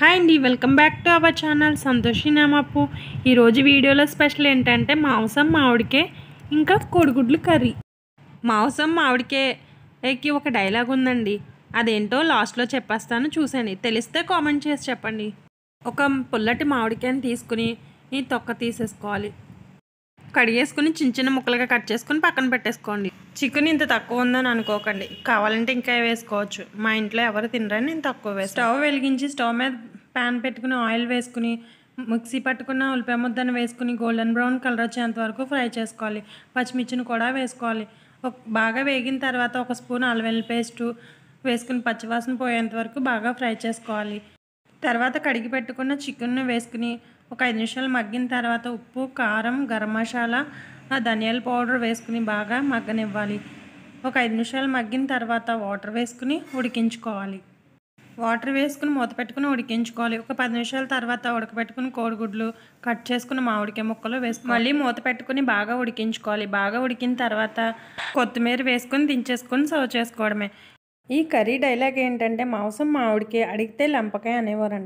Hi అండి, welcome back to our channel Santoshi నామప్పు. ఈరోజు వీడియోలో స్పెషల్ ఏంటంటే మాంసం మామిడికాయ ఇంకా కోడిగుడ్లు కర్రీ. మాంసం మామిడికాయకి ఒక డైలాగ్ ఉందండి, అదేంటో లాస్ట్లో చెప్పేస్తాను, చూసండి. తెలిస్తే కామెంట్ చేసి చెప్పండి. ఒక పుల్లటి మామిడికాయని తీసుకుని తొక్క తీసేసుకోవాలి. కడిగేసుకుని చిన్న చిన్న ముక్కలుగా కట్ చేసుకుని పక్కన పెట్టేసుకోండి. చికెన్ ఇంత తక్కువ ఉందని అనుకోకండి, కావాలంటే ఇంకా వేసుకోవచ్చు. మా ఇంట్లో ఎవరు తినరని నేను తక్కువ వేస్తాను. స్టవ్ వెలిగించి స్టవ్ మీద ప్యాన్ పెట్టుకుని ఆయిల్ వేసుకుని మిక్సీ పట్టుకున్న ఉల్లిపాయ ముద్దను వేసుకుని గోల్డెన్ బ్రౌన్ కలర్ వచ్చేంత వరకు ఫ్రై చేసుకోవాలి. పచ్చిమిర్చిని కూడా వేసుకోవాలి. బాగా వేగిన తర్వాత ఒక స్పూన్ అల్లం వెల్లుల్లి పేస్టు వేసుకుని పచ్చివాసన పోయేంత వరకు బాగా ఫ్రై చేసుకోవాలి. తర్వాత కడిగి పెట్టుకున్న చికెన్ను వేసుకుని ఒక 5 నిమిషాలు మగ్గిన తర్వాత ఉప్పు, కారం, గరం మసాలా, ధనియాల పౌడర్ వేసుకుని బాగా మగ్గనివ్వాలి. ఒక 5 నిమిషాలు మగ్గిన తర్వాత వాటర్ వేసుకుని ఉడికించుకోవాలి. వాటర్ వేసుకుని మూత పెట్టుకుని ఉడికించుకోవాలి. ఒక 10 నిమిషాల తర్వాత ఉడకబెట్టుకుని కోడిగుడ్లు, కట్ చేసుకుని మామిడికాయ ముక్కలు వేసుకుని మళ్ళీ మూత పెట్టుకుని బాగా ఉడికించుకోవాలి. బాగా ఉడికిన తర్వాత కొత్తిమీర వేసుకొని దించేసుకొని సర్వ్ చేసుకోవడమే. ఈ కర్రీ డైలాగ్ ఏంటంటే మాంసం మామిడికాయ అడిగితే లంపకాయ అనేవారంట.